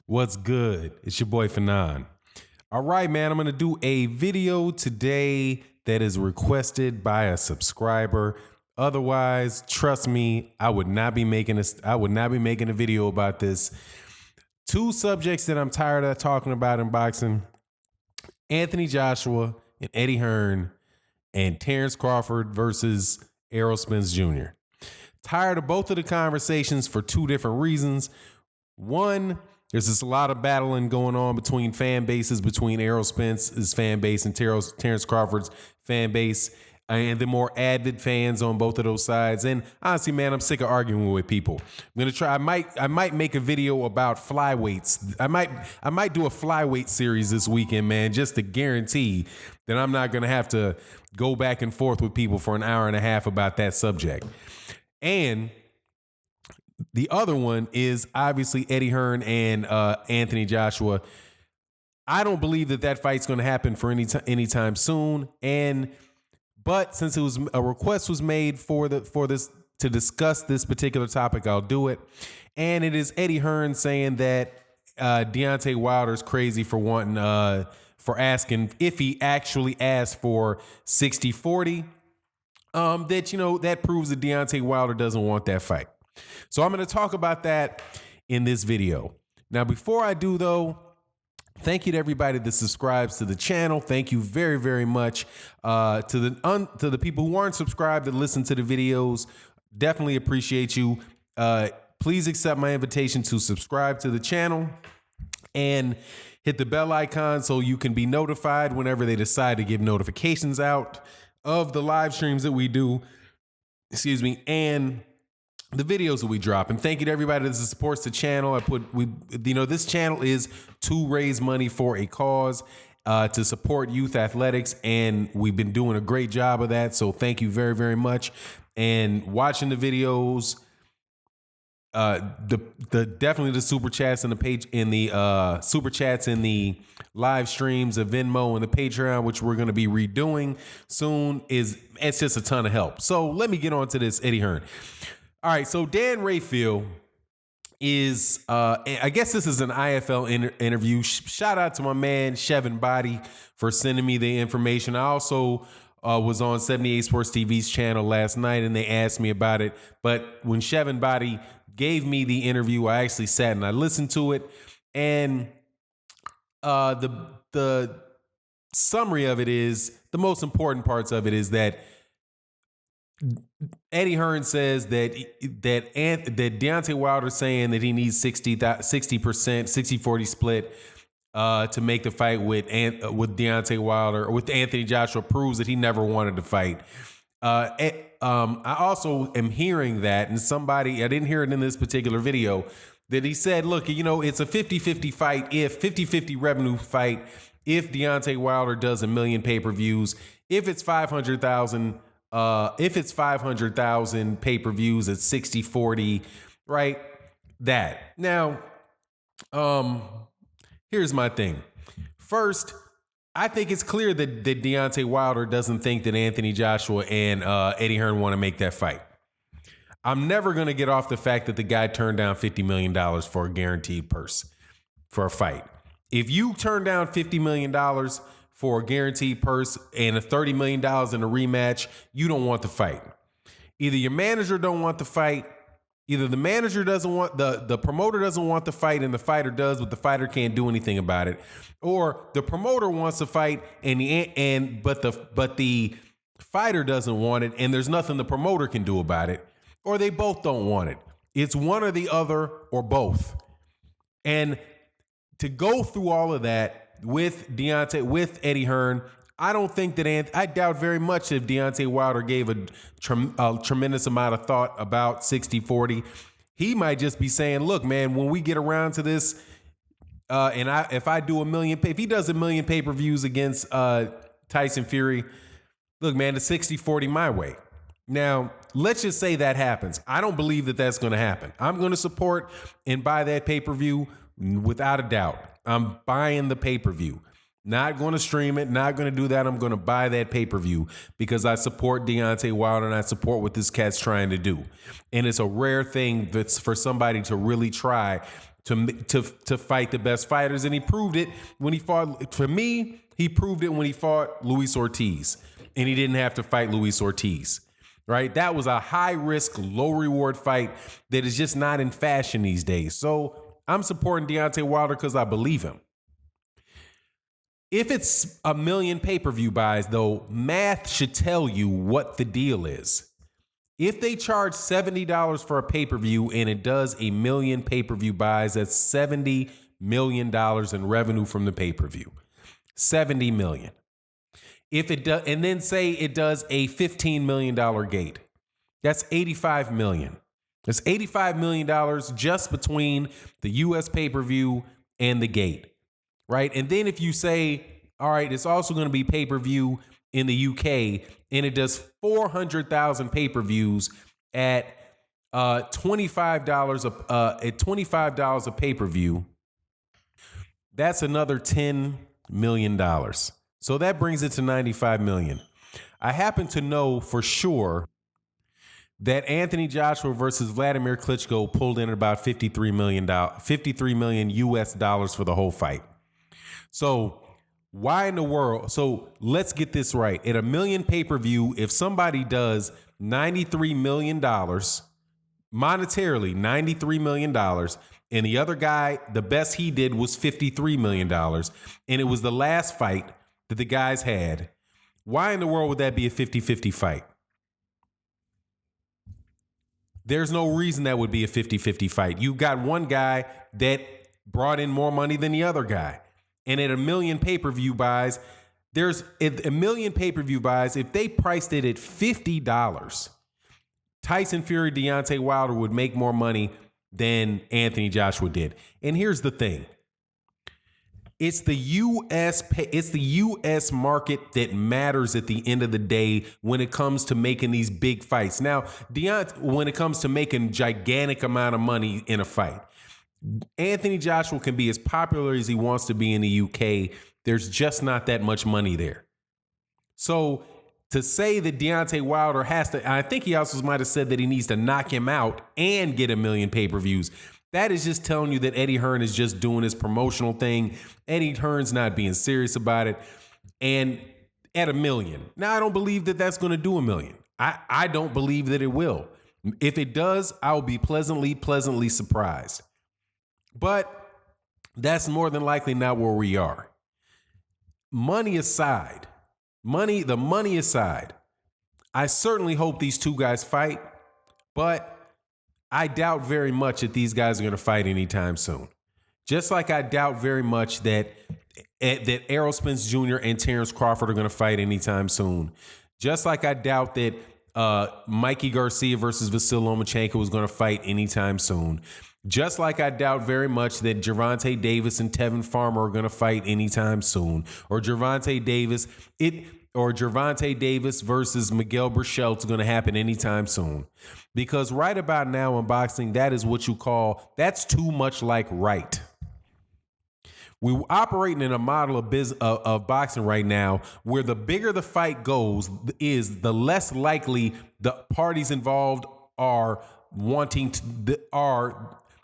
What's good? It's your boy Fanon. All right, man, I'm going to do a video today that is requested by a subscriber. Otherwise, trust me, I would not be making a video about this. Two subjects that I'm tired of talking about in boxing: Anthony Joshua and Eddie Hearn, and Terrence Crawford versus Errol Spence Jr. Tired of both of the conversations for two different reasons. One, there's just a lot of battling going on between fan bases, between Errol Spence's fan base and Terrence Crawford's fan base, and the more avid fans on both of those sides. And honestly, man, I'm sick of arguing with people. I'm gonna try. I might make a video about flyweights. I might do a flyweight series this weekend, man, just to guarantee that I'm not gonna have to go back and forth with people for an hour and a half about that subject. And the other one is obviously Eddie Hearn and Anthony Joshua. I don't believe that fight's going to happen for anytime soon. But since a request was made for this to discuss this particular topic, I'll do it. And it is Eddie Hearn saying that Deontay Wilder's crazy for for asking if he actually asked for 60-40. That proves that Deontay Wilder doesn't want that fight. So I'm going to talk about that in this video. Now, before I do, though, thank you to everybody that subscribes to the channel. Thank you very, very much to the people who aren't subscribed that listen to the videos. Definitely appreciate you. Please accept my invitation to subscribe to the channel and hit the bell icon so you can be notified whenever they decide to give notifications out of the live streams that we do. And the videos that we drop. And thank you to everybody that supports the channel. This channel is to raise money for a cause, to support youth athletics, and we've been doing a great job of that. So thank you very, very much. And watching the videos, definitely the super chats in the page, in the super chats in the live streams of Venmo and the Patreon, which we're going to be redoing soon, it's just a ton of help. So let me get on to this Eddie Hearn. All right, so Dan Rayfield is, I guess this is an IFL interview. Shout out to my man, Chevin Body, for sending me the information. I also was on 78 Sports TV's channel last night, and they asked me about it. But when Chevin Body gave me the interview, I actually sat and I listened to it. And the summary of it is, the most important parts of it is that Eddie Hearn says that Deontay Wilder saying that he needs 60%, 60-40 split to make the fight with Deontay Wilder, or with Anthony Joshua, proves that he never wanted to fight. I also am hearing that, and I didn't hear it in this particular video, that he said, look, it's a 50-50 fight, 50-50 revenue fight, if Deontay Wilder does 1 million pay-per-views, if it's 500,000 pay-per-views at 60-40, right? That. Now, here's my thing. First, I think it's clear that Deontay Wilder doesn't think that Anthony Joshua and Eddie Hearn want to make that fight. I'm never going to get off the fact that the guy turned down $50 million for a guaranteed purse for a fight. If you turn down $50 million for a guaranteed purse and a $30 million in a rematch, you don't want the fight. Either your manager don't want the fight, either the manager doesn't want, the promoter doesn't want the fight and the fighter does, but the fighter can't do anything about it. Or the promoter wants to fight but the fighter doesn't want it and there's nothing the promoter can do about it. Or they both don't want it. It's one or the other or both. And to go through all of that with Eddie Hearn, I don't think that I doubt very much if Deontay Wilder gave a tremendous amount of thought about 60-40. He might just be saying, look, man, when we get around to this, if I do if he does 1 million pay-per-views against Tyson Fury, look, man, it's 60-40 my way. Now, let's just say that happens. I don't believe that that's going to happen. I'm going to support and buy that pay-per-view without a doubt. I'm buying the pay-per-view. Not going to stream it, not going to do that. I'm going to buy that pay-per-view because I support Deontay Wilder and I support what this cat's trying to do. And it's a rare thing that's for somebody to really try to fight the best fighters, and he proved it when he fought. For me, he proved it when he fought Luis Ortiz, and he didn't have to fight Luis Ortiz. Right? That was a high risk, low reward fight that is just not in fashion these days. So I'm supporting Deontay Wilder because I believe him. If it's 1 million pay-per-view buys, though, math should tell you what the deal is. If they charge $70 for a pay-per-view and it does 1 million pay-per-view buys, that's $70 million in revenue from the pay-per-view. 70 million. If it does, and then say it does a $15 million gate, that's 85 million. That's $85 million just between the US pay-per-view and the gate, right? And then if you say, all right, it's also going to be pay-per-view in the UK, and it does 400,000 pay-per-views at $25 a pay-per-view, that's another $10 million. So that brings it to 95 million. I happen to know for sure that Anthony Joshua versus Vladimir Klitschko pulled in about $53 million US dollars for the whole fight. So why in the world? So let's get this right. At 1 million pay-per-view, if somebody does $93 million monetarily, $93 million, and the other guy, the best he did was $53 million, and it was the last fight that the guys had, why in the world would that be a 50-50 fight? There's no reason that would be a 50-50 fight. You've got one guy that brought in more money than the other guy. And at 1 million pay-per-view buys, there's 1 million pay-per-view buys. If they priced it at $50, Tyson Fury, Deontay Wilder would make more money than Anthony Joshua did. And here's the thing. It's the US market that matters at the end of the day when it comes to making these big fights. Now, when it comes to making gigantic amount of money in a fight, Anthony Joshua can be as popular as he wants to be in the UK. There's just not that much money there. So to say that Deontay Wilder has to, I think he also might have said that he needs to knock him out and get 1 million pay-per-views. That is just telling you that Eddie Hearn is just doing his promotional thing. Eddie Hearn's not being serious about it. And at 1 million. Now, I don't believe that that's going to do 1 million. I don't believe that it will. If it does, I'll be pleasantly surprised. But that's more than likely not where we are. Money aside, the money aside, I certainly hope these two guys fight, but I doubt very much that these guys are going to fight anytime soon. Just like I doubt very much that Errol Spence Jr. and Terrence Crawford are going to fight anytime soon. Just like I doubt that Mikey Garcia versus Vasyl Lomachenko is going to fight anytime soon. Just like I doubt very much that Gervonta Davis and Tevin Farmer are going to fight anytime soon. Or Gervonta Davis versus Miguel Burchelt is going to happen anytime soon. Because right about now in boxing, that is what you call, that's too much like right. We're operating in a model of boxing right now where the bigger the fight goes is the less likely the parties involved are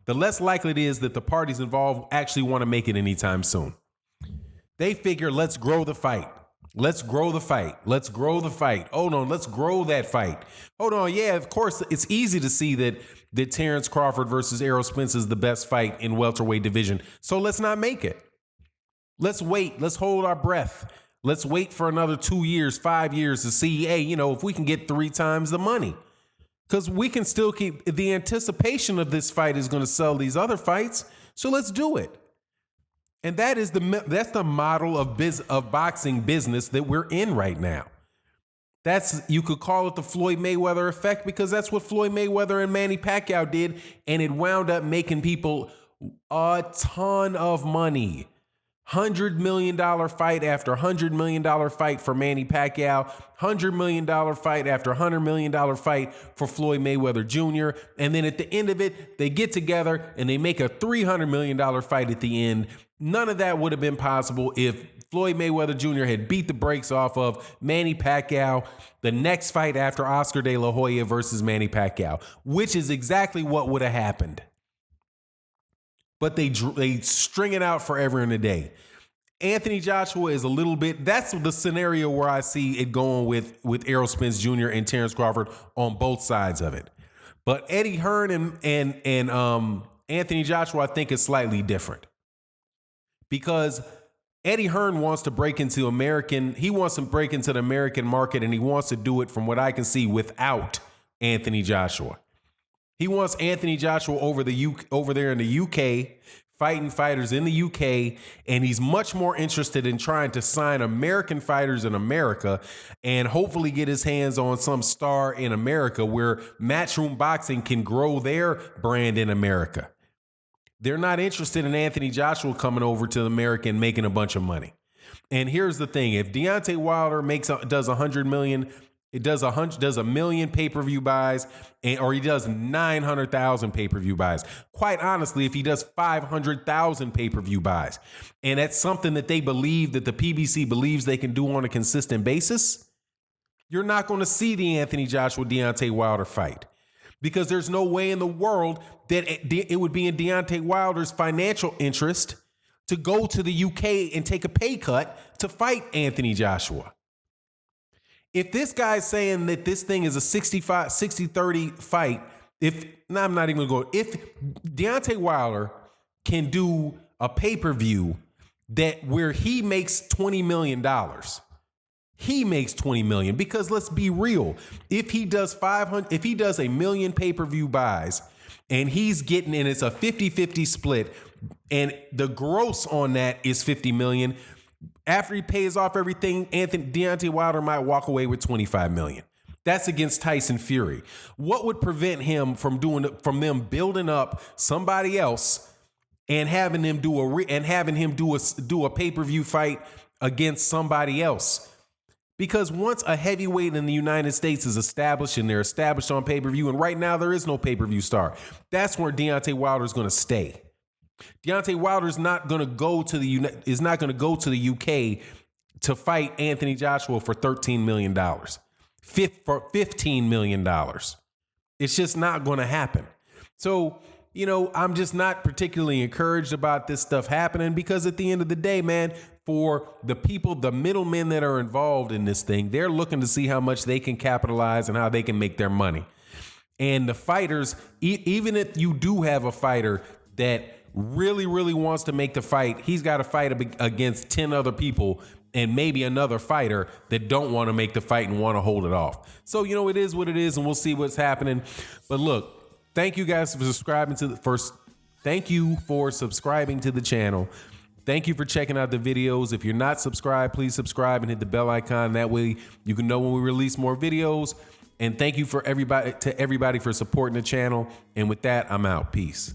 the less likely it is that the parties involved actually want to make it anytime soon. They figure, let's grow the fight. Let's grow the fight. Let's grow the fight. Hold on, let's grow that fight. Hold on, yeah, of course, it's easy to see that Terrence Crawford versus Errol Spence is the best fight in welterweight division. So let's not make it. Let's wait. Let's hold our breath. Let's wait for another 2 years, 5 years to see, hey, if we can get 3 times the money. Because we can still keep, the anticipation of this fight is going to sell these other fights. So let's do it. And that's the model of boxing business that we're in right now. You could call it the Floyd Mayweather effect, because that's what Floyd Mayweather and Manny Pacquiao did, and it wound up making people a ton of money. $100 million fight after $100 million fight for Manny Pacquiao, $100 million fight after $100 million fight for Floyd Mayweather Jr. And then at the end of it, they get together and they make a $300 million fight at the end. None of that would have been possible if Floyd Mayweather Jr. had beat the brakes off of Manny Pacquiao the next fight after Oscar De La Hoya versus Manny Pacquiao, which is exactly what would have happened. but they string it out forever and a day. Anthony Joshua is a little bit, that's the scenario where I see it going with Errol Spence Jr. and Terrence Crawford on both sides of it. But Eddie Hearn and Anthony Joshua, I think, is slightly different. Because Eddie Hearn wants to break into the American market, and he wants to do it, from what I can see, without Anthony Joshua. He wants Anthony Joshua over there in the UK, fighting fighters in the UK, and he's much more interested in trying to sign American fighters in America and hopefully get his hands on some star in America where Matchroom Boxing can grow their brand in America. They're not interested in Anthony Joshua coming over to America and making a bunch of money. And here's the thing: if Deontay Wilder does 100 million, it does a million pay-per-view buys, or he does 900,000 pay-per-view buys. Quite honestly, if he does 500,000 pay-per-view buys, and that's something that they believe, that the PBC believes they can do on a consistent basis, you're not going to see the Anthony Joshua Deontay Wilder fight, because there's no way in the world that it would be in Deontay Wilder's financial interest to go to the UK and take a pay cut to fight Anthony Joshua. If this guy's saying that this thing is a 60-30 fight, I'm not even going to go. If Deontay Wilder can do a pay-per-view where he makes $20 million, he makes $20 million, because let's be real. If he does a million pay-per-view buys and he's getting, and it's a 50-50 split, and the gross on that is $50 million, after he pays off everything, Deontay Wilder might walk away with $25 million. That's against Tyson Fury. What would prevent him from them building up somebody else and having him do a pay-per-view fight against somebody else? Because once a heavyweight in the United States is established, and they're established on pay-per-view, and right now there is no pay-per-view star, that's where Deontay Wilder is going to stay. Deontay Wilder is not going to go to the UK to fight Anthony Joshua for $13 million, for $15 million. It's just not going to happen. So, I'm just not particularly encouraged about this stuff happening, because at the end of the day, man, for the people, the middlemen that are involved in this thing, they're looking to see how much they can capitalize and how they can make their money. And the fighters, even if you do have a fighter that really, really wants to make the fight, he's got to fight against 10 other people and maybe another fighter that don't want to make the fight and want to hold it off. So, it is what it is, and we'll see what's happening. But look, thank you guys for subscribing to thank you for subscribing to the channel. Thank you for checking out the videos. If you're not subscribed, please subscribe and hit the bell icon. That way you can know when we release more videos. And thank you to everybody for supporting the channel. And with that, I'm out. Peace.